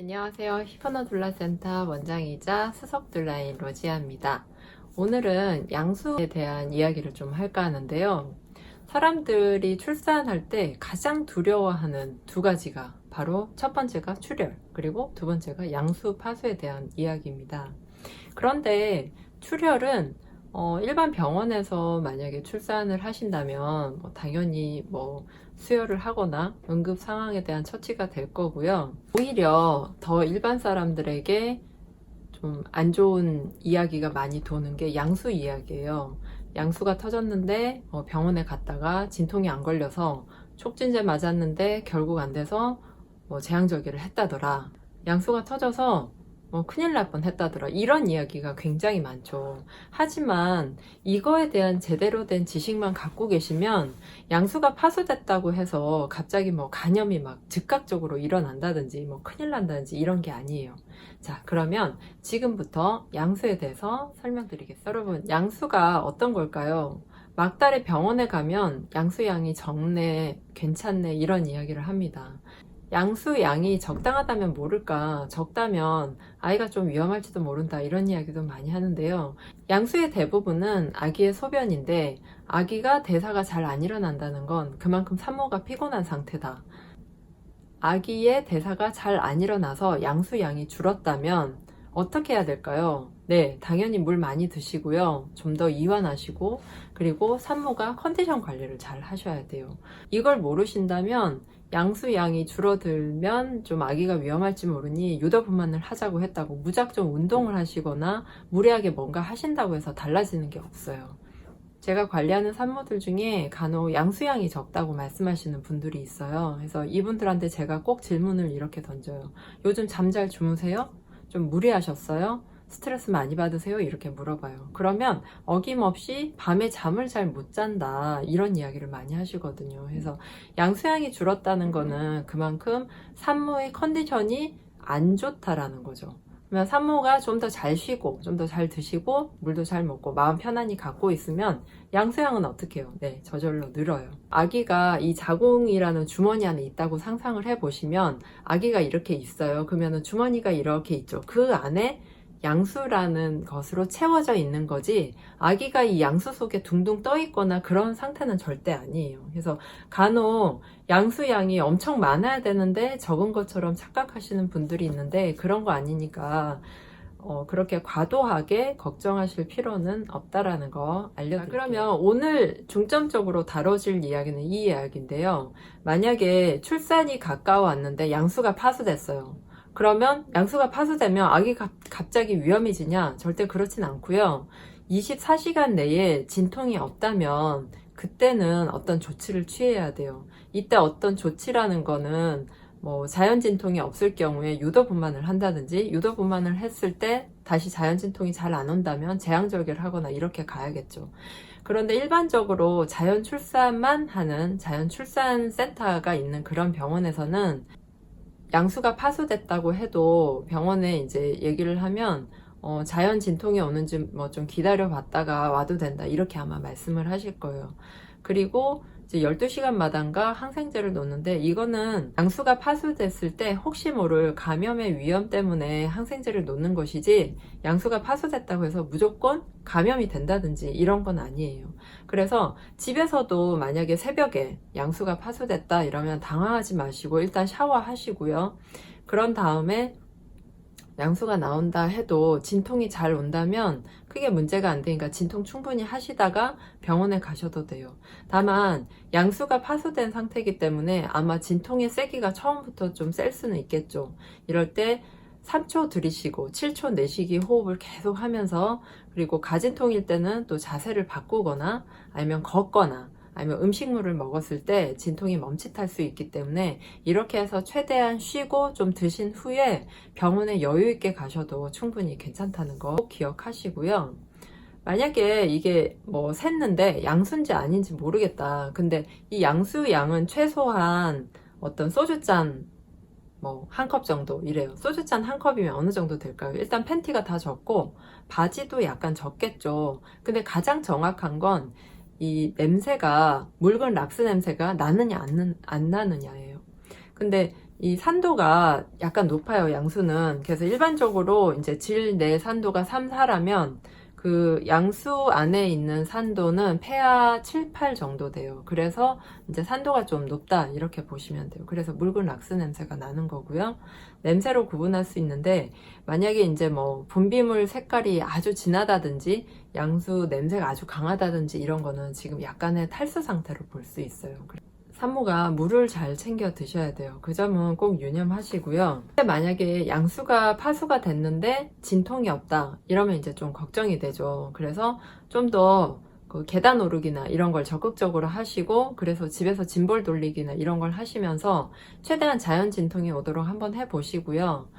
안녕하세요. 히프노둘라센터 원장이자 수석둘라인 로지아입니다. 오늘은 양수에 대한 이야기를 좀 할까 하는데요. 사람들이 출산할 때 가장 두려워하는 두 가지가 바로 첫 번째가 출혈, 그리고 두 번째가 양수 파수에 대한 이야기입니다. 그런데 출혈은 일반 병원에서 만약에 출산을 하신다면 당연히 수혈을 하거나 응급 상황에 대한 처치가 될 거고요. 오히려 더 일반 사람들에게 좀 안 좋은 이야기가 많이 도는 게 양수 이야기예요. 양수가 터졌는데 병원에 갔다가 진통이 안 걸려서 촉진제 맞았는데 결국 안 돼서 제왕절개를 했다더라. 양수가 터져서 큰일 날 뻔 했다더라. 이런 이야기가 굉장히 많죠. 하지만 이거에 대한 제대로 된 지식만 갖고 계시면 양수가 파수됐다고 해서 갑자기 간염이 막 즉각적으로 일어난다든지 큰일 난다든지 이런 게 아니에요. 자, 그러면 지금부터 양수에 대해서 설명드리겠습니다. 여러분, 양수가 어떤 걸까요? 막달에 병원에 가면 양수양이 적네, 괜찮네 이런 이야기를 합니다. 양수 양이 적당하다면 모를까, 적다면 아이가 좀 위험할지도 모른다 이런 이야기도 많이 하는데요. 양수의 대부분은 아기의 소변인데 아기가 대사가 잘 안 일어난다는 건 그만큼 산모가 피곤한 상태다. 아기의 대사가 잘 안 일어나서 양수 양이 줄었다면 어떻게 해야 될까요? 네, 당연히 물 많이 드시고요. 좀 더 이완하시고, 그리고 산모가 컨디션 관리를 잘 하셔야 돼요. 이걸 모르신다면 양수 양이 줄어들면 좀 아기가 위험할지 모르니 유도분만을 하자고 했다고 무작정 운동을 하시거나 무리하게 뭔가 하신다고 해서 달라지는 게 없어요. 제가 관리하는 산모들 중에 간혹 양수양이 적다고 말씀하시는 분들이 있어요. 그래서 이분들한테 제가 꼭 질문을 이렇게 던져요. 요즘 잠 잘 주무세요? 좀 무리하셨어요? 스트레스 많이 받으세요? 이렇게 물어봐요. 그러면 어김없이 밤에 잠을 잘 못 잔다 이런 이야기를 많이 하시거든요. 그래서 양수양이 줄었다는 거는 그만큼 산모의 컨디션이 안 좋다라는 거죠. 그러면 산모가 좀 더 잘 쉬고 좀 더 잘 드시고 물도 잘 먹고 마음 편안히 갖고 있으면 양수양은 어떻게 해요? 네, 저절로 늘어요. 아기가 이 자궁이라는 주머니 안에 있다고 상상을 해보시면 아기가 이렇게 있어요. 그러면 주머니가 이렇게 있죠. 그 안에 양수라는 것으로 채워져 있는 거지 아기가 이 양수 속에 둥둥 떠 있거나 그런 상태는 절대 아니에요. 그래서 간혹 양수양이 엄청 많아야 되는데 적은 것처럼 착각하시는 분들이 있는데 그런 거 아니니까 그렇게 과도하게 걱정하실 필요는 없다라는 거 알려드릴게요. 그러면 오늘 중점적으로 다뤄질 이야기는 이 이야기인데요. 만약에 출산이 가까워왔는데 양수가 파수됐어요. 그러면 양수가 파수되면 아기가 갑자기 위험해지냐? 절대 그렇진 않고요. 24시간 내에 진통이 없다면 그때는 어떤 조치를 취해야 돼요. 이때 어떤 조치라는 거는 자연 진통이 없을 경우에 유도분만을 한다든지 유도분만을 했을 때 다시 자연 진통이 잘 안 온다면 제왕절개를 하거나 이렇게 가야겠죠. 그런데 일반적으로 자연 출산만 하는 자연 출산 센터가 있는 그런 병원에서는 양수가 파수됐다고 해도 병원에 이제 얘기를 하면 자연 진통이 오는지 좀 기다려 봤다가 와도 된다 이렇게 아마 말씀을 하실 거예요. 그리고 이제 12시간마다인가 항생제를 놓는데 이거는 양수가 파수됐을 때 혹시 모를 감염의 위험 때문에 항생제를 놓는 것이지 양수가 파수됐다고 해서 무조건 감염이 된다든지 이런 건 아니에요. 그래서 집에서도 만약에 새벽에 양수가 파수됐다 이러면 당황하지 마시고 일단 샤워하시고요. 그런 다음에 양수가 나온다 해도 진통이 잘 온다면 크게 문제가 안 되니까 진통 충분히 하시다가 병원에 가셔도 돼요. 다만 양수가 파수된 상태이기 때문에 아마 진통의 세기가 처음부터 좀 셀 수는 있겠죠. 이럴 때 3초 들이쉬고 7초 내쉬기 호흡을 계속 하면서 그리고 가진통일 때는 또 자세를 바꾸거나 아니면 걷거나 아니면 음식물을 먹었을 때 진통이 멈칫할 수 있기 때문에 이렇게 해서 최대한 쉬고 좀 드신 후에 병원에 여유 있게 가셔도 충분히 괜찮다는 거 꼭 기억하시고요. 만약에 이게 샜는데 양수인지 아닌지 모르겠다. 근데 이 양수 양은 최소한 어떤 소주잔 한 컵 정도 이래요. 소주잔 한 컵이면 어느 정도 될까요? 일단 팬티가 다 젖고 바지도 약간 젖겠죠. 근데 가장 정확한 건 이 냄새가 묽은 락스 냄새가 나느냐 안 나느냐예요. 근데 이 산도가 약간 높아요, 양수는. 그래서 일반적으로 이제 질 내 산도가 3, 4라면 그 양수 안에 있는 산도는 폐하 7, 8 정도 돼요. 그래서 이제 산도가 좀 높다 이렇게 보시면 돼요. 그래서 묽은 락스 냄새가 나는 거고요. 냄새로 구분할 수 있는데 만약에 이제 뭐 분비물 색깔이 아주 진하다든지 양수 냄새가 아주 강하다든지 이런 거는 지금 약간의 탈수 상태로 볼 수 있어요. 산모가 물을 잘 챙겨 드셔야 돼요. 그 점은 꼭 유념하시고요. 만약에 양수가 파수가 됐는데 진통이 없다 이러면 이제 좀 걱정이 되죠. 그래서 좀 더 그 계단 오르기나 이런 걸 적극적으로 하시고, 그래서 집에서 짐볼 돌리기나 이런 걸 하시면서 최대한 자연 진통이 오도록 한번 해보시고요.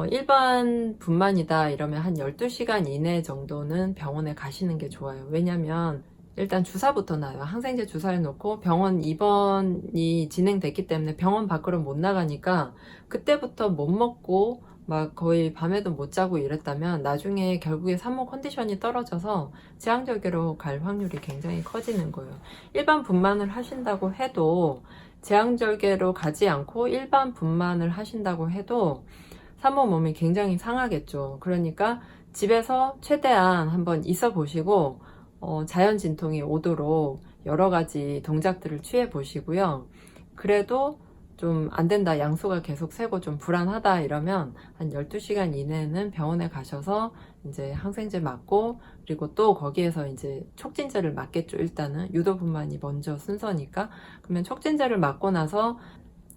일반 분만이다 이러면 한 12시간 이내 정도는 병원에 가시는 게 좋아요. 왜냐면 일단 주사부터 놔요. 항생제 주사를 놓고 병원 입원이 진행됐기 때문에 병원 밖으로 못 나가니까 그때부터 못 먹고 막 거의 밤에도 못 자고 이랬다면 나중에 결국에 산모 컨디션이 떨어져서 제왕절개로 갈 확률이 굉장히 커지는 거예요. 일반 분만을 하신다고 해도 제왕절개로 가지 않고 일반 분만을 하신다고 해도 산모 몸이 굉장히 상하겠죠. 그러니까 집에서 최대한 한번 있어 보시고 자연 진통이 오도록 여러 가지 동작들을 취해 보시고요. 그래도 좀 안 된다, 양수가 계속 세고 좀 불안하다 이러면 한 12시간 이내에는 병원에 가셔서 이제 항생제 맞고, 그리고 또 거기에서 이제 촉진제를 맞겠죠. 일단은 유도분만이 먼저 순서니까. 그러면 촉진제를 맞고 나서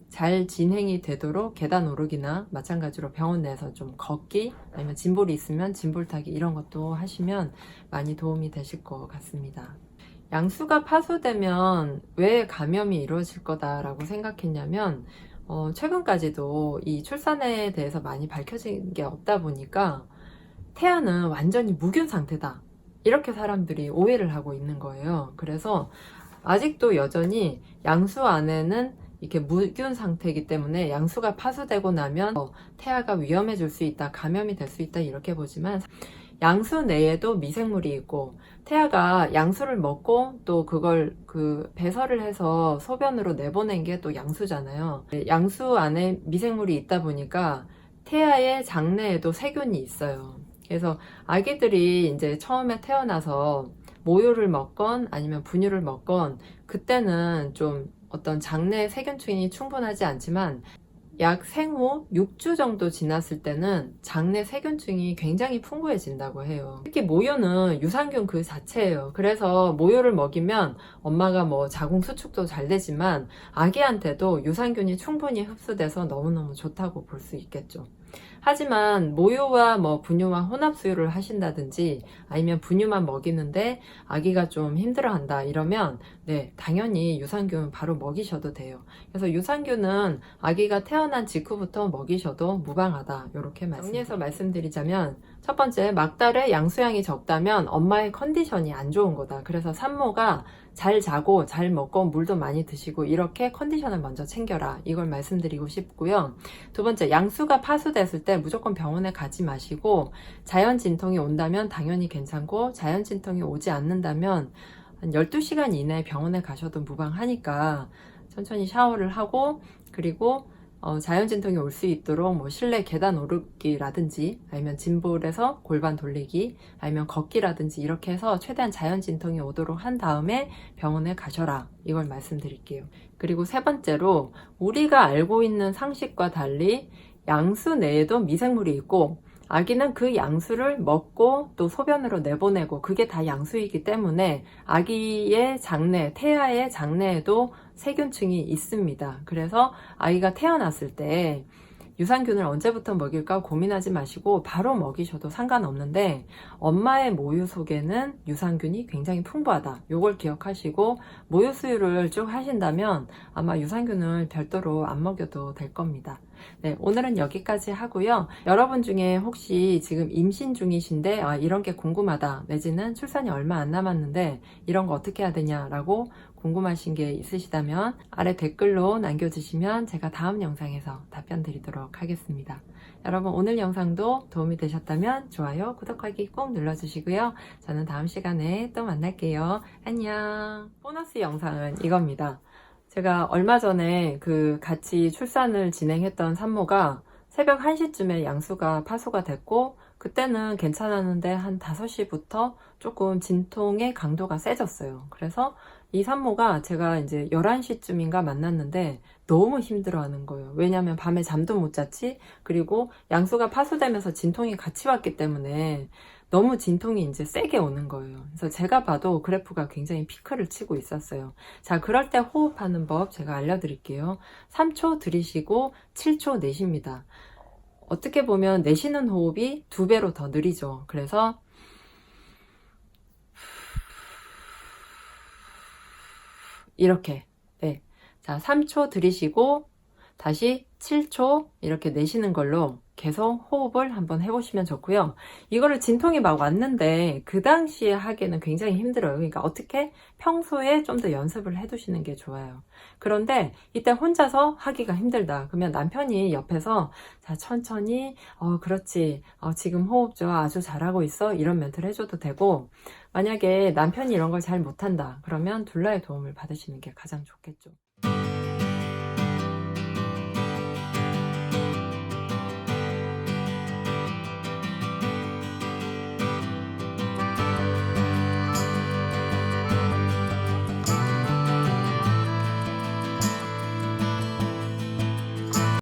잘 진행이 되도록 계단 오르기나 마찬가지로 병원 내에서 좀 걷기, 아니면 짐볼이 있으면 짐볼 타기 이런 것도 하시면 많이 도움이 되실 것 같습니다. 양수가 파수되면 왜 감염이 이루어질 거다라고 생각했냐면 최근까지도 이 출산에 대해서 많이 밝혀진 게 없다 보니까 태아는 완전히 무균 상태다 이렇게 사람들이 오해를 하고 있는 거예요. 그래서 아직도 여전히 양수 안에는 이렇게 무균 상태이기 때문에 양수가 파수되고 나면 태아가 위험해질 수 있다, 감염이 될 수 있다 이렇게 보지만, 양수 내에도 미생물이 있고 태아가 양수를 먹고 또 그걸 배설을 해서 소변으로 내보낸 게 또 양수잖아요. 양수 안에 미생물이 있다 보니까 태아의 장내에도 세균이 있어요. 그래서 아기들이 이제 처음에 태어나서 모유를 먹건 아니면 분유를 먹건 그때는 좀 어떤 장내 세균층이 충분하지 않지만 약 생후 6주 정도 지났을 때는 장내 세균층이 굉장히 풍부해진다고 해요. 특히 모유는 유산균 그 자체예요. 그래서 모유를 먹이면 엄마가 뭐 자궁 수축도 잘 되지만 아기한테도 유산균이 충분히 흡수돼서 너무너무 좋다고 볼 수 있겠죠. 하지만 모유와 분유와 혼합 수유를 하신다든지 아니면 분유만 먹이는데 아기가 좀 힘들어한다 이러면 당연히 유산균 바로 먹이셔도 돼요. 그래서 유산균은 아기가 태어난 직후부터 먹이셔도 무방하다 이렇게 정리해서 말씀드리자면, 첫 번째, 막달에 양수양이 적다면 엄마의 컨디션이 안 좋은 거다. 그래서 산모가 잘 자고 잘 먹고 물도 많이 드시고 이렇게 컨디션을 먼저 챙겨라, 이걸 말씀드리고 싶고요. 두 번째, 양수가 파수됐을 때 무조건 병원에 가지 마시고 자연 진통이 온다면 당연히 괜찮고 자연 진통이 오지 않는다면 한 12시간 이내에 병원에 가셔도 무방하니까 천천히 샤워를 하고, 그리고 자연 진통이 올 수 있도록 실내 계단 오르기라든지 아니면 짐볼에서 골반 돌리기 아니면 걷기라든지 이렇게 해서 최대한 자연 진통이 오도록 한 다음에 병원에 가셔라, 이걸 말씀드릴게요. 그리고 세 번째로, 우리가 알고 있는 상식과 달리 양수 내에도 미생물이 있고 아기는 그 양수를 먹고 또 소변으로 내보내고 그게 다 양수이기 때문에 아기의 장내, 태아의 장내에도 세균층이 있습니다. 그래서 아이가 태어났을 때 유산균을 언제부터 먹일까 고민하지 마시고 바로 먹이셔도 상관없는데, 엄마의 모유 속에는 유산균이 굉장히 풍부하다, 요걸 기억하시고 모유 수유를 쭉 하신다면 아마 유산균을 별도로 안 먹여도 될 겁니다. 오늘은 여기까지 하고요. 여러분 중에 혹시 지금 임신 중이신데 이런 게 궁금하다, 내지는 출산이 얼마 안 남았는데 이런 거 어떻게 해야 되냐라고 궁금하신 게 있으시다면 아래 댓글로 남겨주시면 제가 다음 영상에서 답변 드리도록 하겠습니다. 여러분, 오늘 영상도 도움이 되셨다면 좋아요, 구독하기 꼭 눌러주시고요. 저는 다음 시간에 또 만날게요. 안녕. 보너스 영상은 이겁니다. 제가 얼마 전에 같이 출산을 진행했던 산모가 새벽 1시쯤에 양수가 파소가 됐고, 그때는 괜찮았는데 한 5시부터 조금 진통의 강도가 세졌어요. 그래서 이 산모가 제가 이제 11시쯤인가 만났는데 너무 힘들어하는 거예요. 왜냐면 밤에 잠도 못 잤지, 그리고 양수가 파소되면서 진통이 같이 왔기 때문에 너무 진통이 이제 세게 오는 거예요. 그래서 제가 봐도 그래프가 굉장히 피크를 치고 있었어요. 자, 그럴 때 호흡하는 법 제가 알려드릴게요. 3초 들이쉬고 7초 내쉽니다. 어떻게 보면 내쉬는 호흡이 2배로 더 느리죠. 그래서 이렇게, 네. 자, 3초 들이쉬고 다시 7초 이렇게 내쉬는 걸로 계속 호흡을 한번 해보시면 좋고요. 이거를 진통이 막 왔는데 그 당시에 하기에는 굉장히 힘들어요. 그러니까 어떻게 평소에 좀 더 연습을 해두시는 게 좋아요. 그런데 이때 혼자서 하기가 힘들다 그러면 남편이 옆에서 자, 천천히 그렇지, 지금 호흡 좋아, 아주 잘하고 있어, 이런 멘트를 해줘도 되고, 만약에 남편이 이런 걸 잘 못한다 그러면 둘라의 도움을 받으시는 게 가장 좋겠죠.